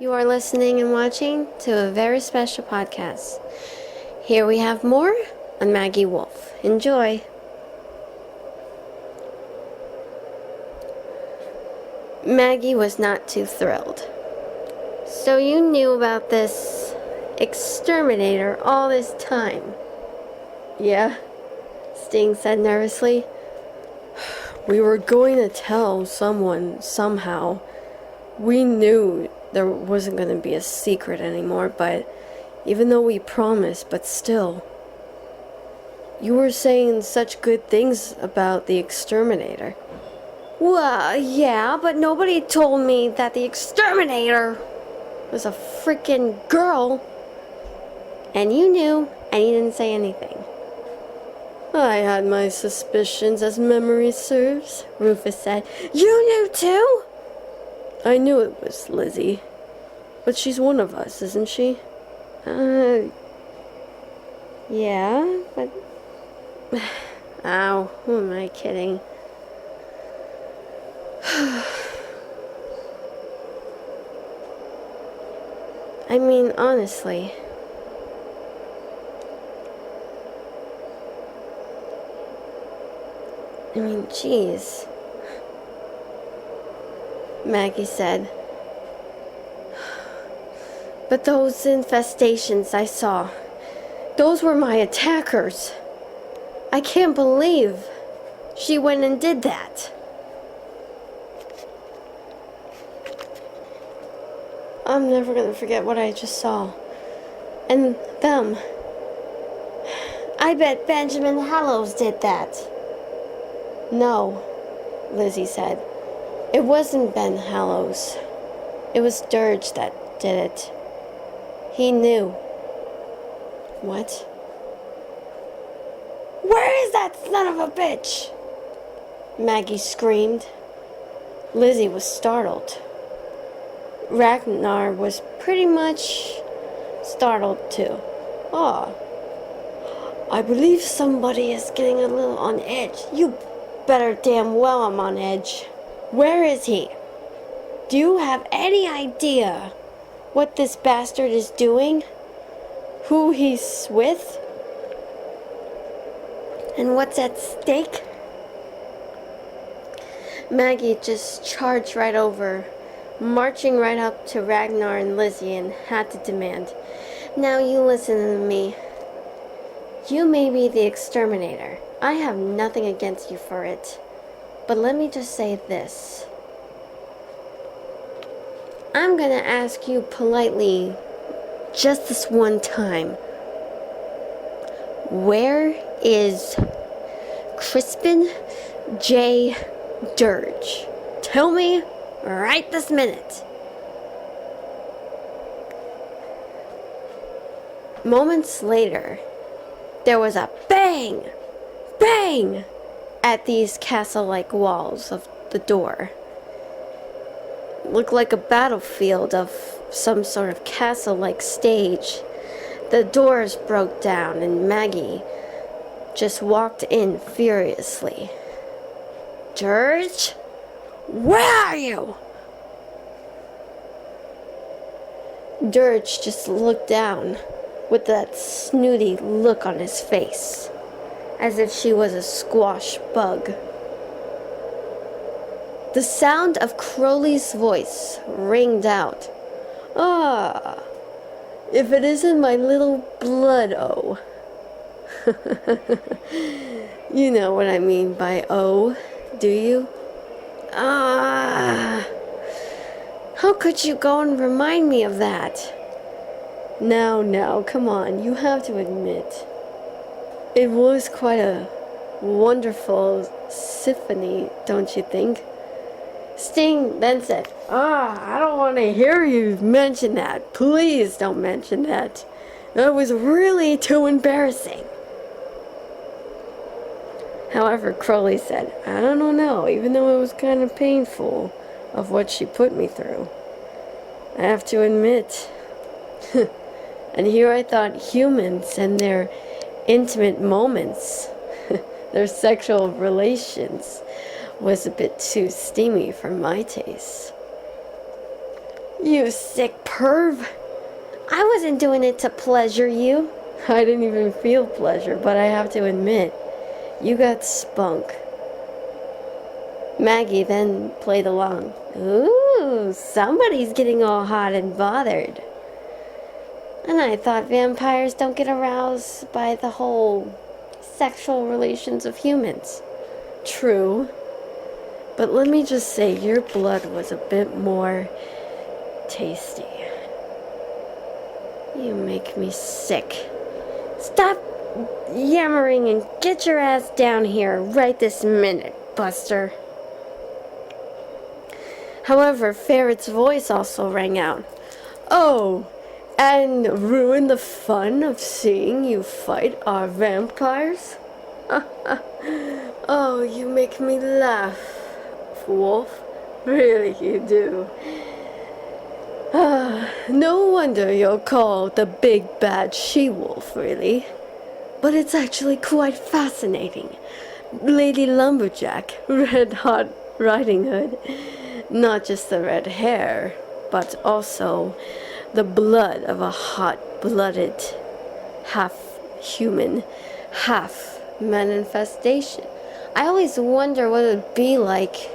You are listening and watching to a very special podcast. Here we have more on Maggie Wolfe. Enjoy. Maggie was not too thrilled. So you knew about this exterminator all this time? Yeah, Sting said nervously. We were going to tell someone somehow. We knew there wasn't going to be a secret anymore, but even though we promised, but still. You were saying such good things about the exterminator. Well, yeah, but nobody told me that the exterminator was a freaking girl. And you knew, and you didn't say anything. I had my suspicions, as memory serves, Rufus said. You knew too? I knew it was Lizzie. But she's one of us, isn't she? Yeah, but... Ow, who am I kidding? I mean, honestly... Jeez. Maggie said. But those infestations I saw, those were my attackers. I can't believe she went and did that. I'm never gonna forget what I just saw. And them. I bet Benjamin Hallows did that. No, Lizzie said. It wasn't Ben Hallows. It was Dirge that did it. He knew. What? Where is that son of a bitch? Maggie screamed. Lizzie was startled. Ragnar was pretty much startled too. Oh, I believe somebody is getting a little on edge. You better damn well I'm on edge. Where is he? Do you have any idea what this bastard is doing? Who he's with? And what's at stake? Maggie just charged right over, marching right up to Ragnar and Lizzie, and had to demand, now you listen to me. You may be the exterminator. I have nothing against you for it. But let me just say this. I'm gonna ask you politely, just this one time. Where is Crispin J. Dirge? Tell me right this minute. Moments later, there was a bang! Bang! At these castle-like walls of the door. Looked like a battlefield of some sort of castle-like stage. The doors broke down and Maggie just walked in furiously. Dirge? Where are you? Dirge just looked down with that snooty look on his face, as if she was a squash bug. The sound of Crowley's voice ringed out. Ah, if it isn't my little blood-o. You know what I mean by O, do you? Ah, how could you go and remind me of that? Now, come on, you have to admit. It was quite a wonderful symphony, don't you think? Sting then said, I don't want to hear you mention that. Please don't mention that. That was really too embarrassing. However, Crowley said, I don't know, even though it was kind of painful of what she put me through. I have to admit. And here I thought humans and their intimate moments, their sexual relations, was a bit too steamy for my taste. You sick perv. I wasn't doing it to pleasure you. I didn't even feel pleasure, but I have to admit, you got spunk. Maggie then played along. Ooh, somebody's getting all hot and bothered. And I thought vampires don't get aroused by the whole sexual relations of humans. True. But let me just say, your blood was a bit more tasty. You make me sick. Stop yammering and get your ass down here right this minute, Buster. However, Ferret's voice also rang out. Oh, and ruin the fun of seeing you fight our vampires? Oh, you make me laugh, Wolf. Really, you do. No wonder you're called the big bad she-wolf, really. But it's actually quite fascinating. Lady Lumberjack, Red Hot Riding Hood. Not just the red hair, but also the blood of a hot-blooded, half-human, half-manifestation. I always wonder what it would be like,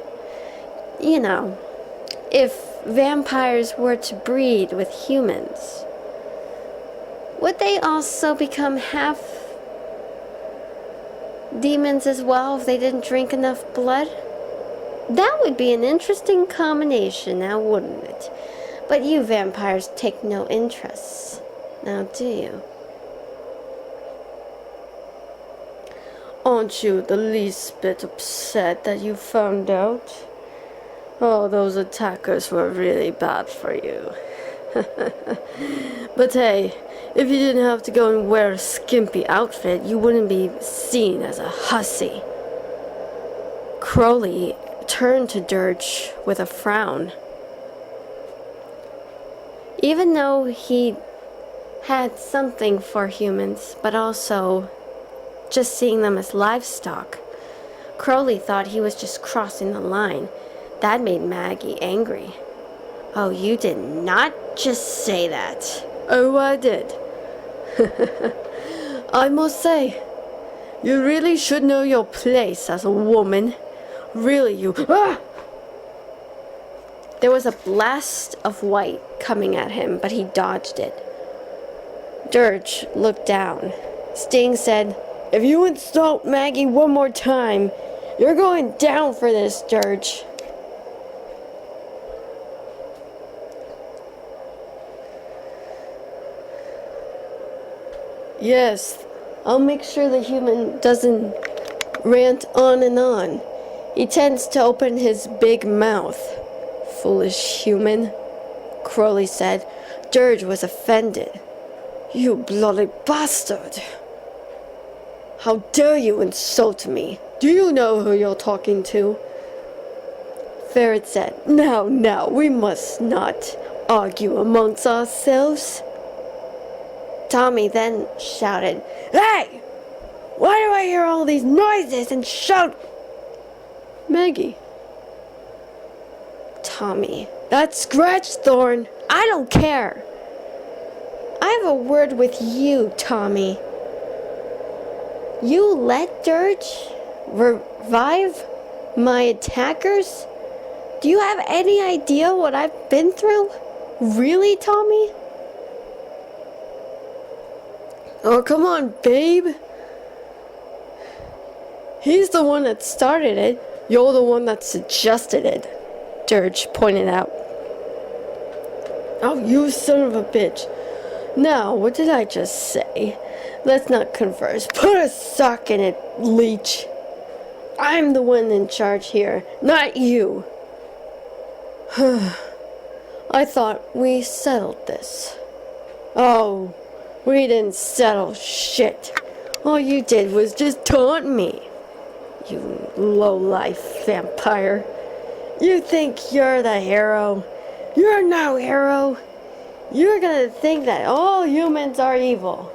if vampires were to breed with humans. Would they also become half demons as well if they didn't drink enough blood? That would be an interesting combination, now wouldn't it? But you vampires take no interest, now do you? Aren't you the least bit upset that you found out? Oh, those attackers were really bad for you. But hey, if you didn't have to go and wear a skimpy outfit, you wouldn't be seen as a hussy. Crowley turned to Dirge with a frown. Even though he had something for humans, but also just seeing them as livestock, Crowley thought he was just crossing the line. That made Maggie angry. Oh, you did not just say that. Oh, I did. I must say, you really should know your place as a woman. Really, you... Ah! There was a blast of white coming at him, but he dodged it. Dirge looked down. Sting said, if you insult Maggie one more time, you're going down for this, Dirge. Yes, I'll make sure the human doesn't rant on and on. He tends to open his big mouth. Foolish human, Crowley said. Dirge was offended. You bloody bastard! How dare you insult me? Do you know who you're talking to? Ferret said, Now, we must not argue amongst ourselves. Tommy then shouted, Hey! Why do I hear all these noises and shout? Maggie. Tommy. That's Scratchthorn. I don't care. I have a word with you, Tommy. You let Dirge revive my attackers? Do you have any idea what I've been through? Really, Tommy? Oh, come on, babe. He's the one that started it. You're the one that suggested it, Dirge pointed out. Oh, you son of a bitch. Now, what did I just say? Let's not converse. Put a sock in it, leech. I'm the one in charge here, not you. I thought we settled this. Oh, we didn't settle shit. All you did was just taunt me. You low-life vampire. You think you're the hero? You're no hero. You're gonna think that all humans are evil.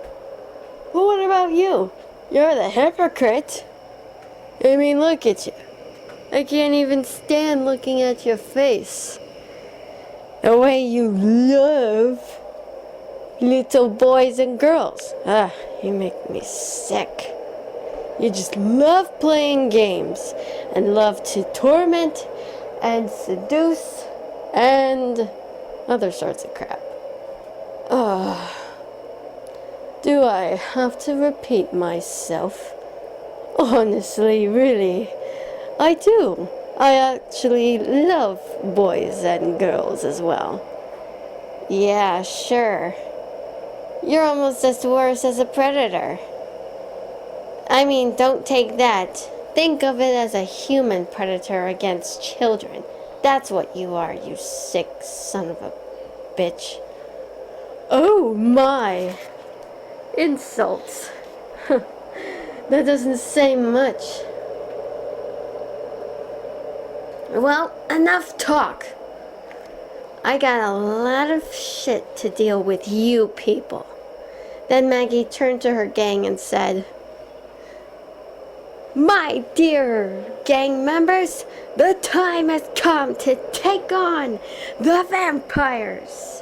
Well, what about you? You're the hypocrite. I mean, look at you. I can't even stand looking at your face. The way you love little boys and girls. You make me sick. You just love playing games and love to torment and seduce and other sorts of crap. Do I have to repeat myself? Honestly, really, I do. I actually love boys and girls as well. Yeah, sure. You're almost as worse as a predator. I mean, don't take that. Think of it as a human predator against children. That's what you are, you sick son of a bitch. Oh my! Insults. That doesn't say much. Well, enough talk. I got a lot of shit to deal with you people. Then Maggie turned to her gang and said, "My dear gang members, the time has come to take on the vampires."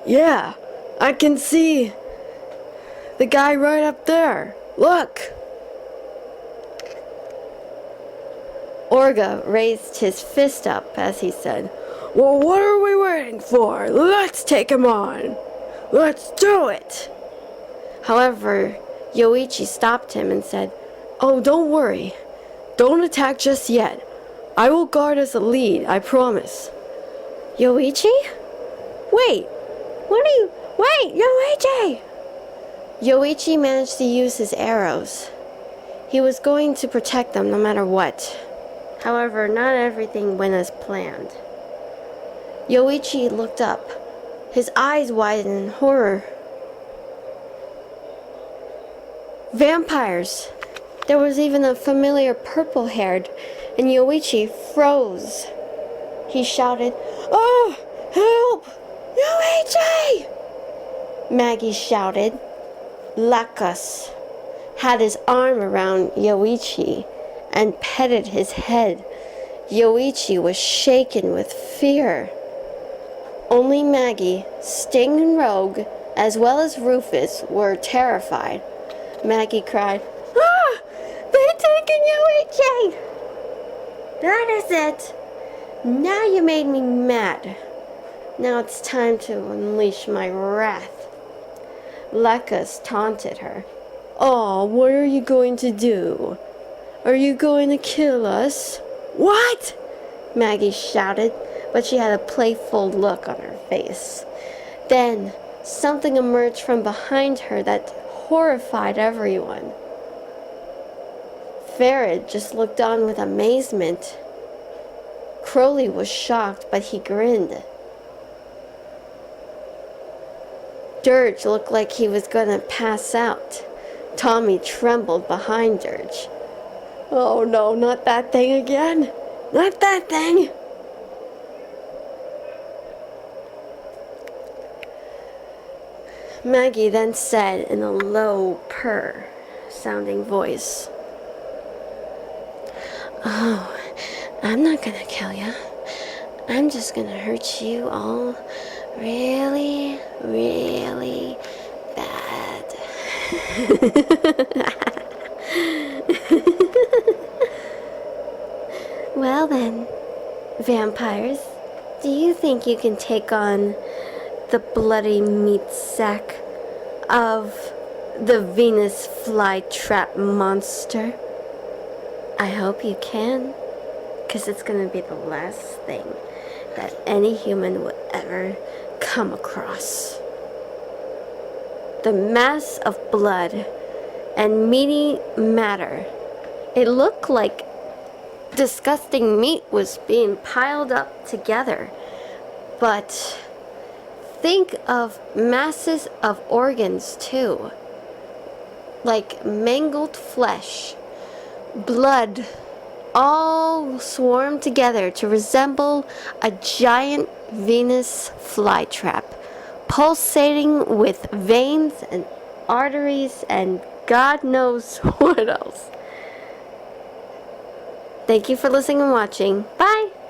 Yeah, I can see the guy right up there. Look. Orga raised his fist up as he said, "Well, what are we waiting for? Let's take him on. Let's do it." However, Yoichi stopped him and said, "Oh, don't worry. Don't attack just yet. I will guard as a lead, I promise." Yoichi? Wait, Yoichi! Yoichi managed to use his arrows. He was going to protect them no matter what. However, not everything went as planned. Yoichi looked up. His eyes widened in horror. Vampires! There was even a familiar purple-haired, and Yoichi froze. He shouted, "Oh, help! Yoichi!" Maggie shouted. Lakas had his arm around Yoichi and petted his head. Yoichi was shaken with fear. Only Maggie, Sting, and Rogue, as well as Rufus, were terrified. Maggie cried, "Ah! They're taking Yoichi!" "That is it. Now you made me mad. Now it's time to unleash my wrath." Lakas taunted her. "Oh, what are you going to do? Are you going to kill us?" "What?" Maggie shouted, but she had a playful look on her face. Then, something emerged from behind her that horrified everyone. Farid just looked on with amazement. Crowley was shocked, but he grinned. Dirge looked like he was going to pass out. Tommy trembled behind Dirge. "Oh no, not that thing again! Not that thing!" Maggie then said in a low, purr-sounding voice, "Oh, I'm not gonna kill you. I'm just gonna hurt you all really, really bad." Well then, vampires, do you think you can take on the bloody meat sack of the Venus flytrap monster? I hope you can, because it's going to be the last thing that any human will ever come across. The mass of blood and meaty matter. It looked like disgusting meat was being piled up together. But think of masses of organs too. Like mangled flesh, blood, all swarmed together to resemble a giant Venus flytrap, pulsating with veins and arteries and God knows what else. Thank you for listening and watching. Bye!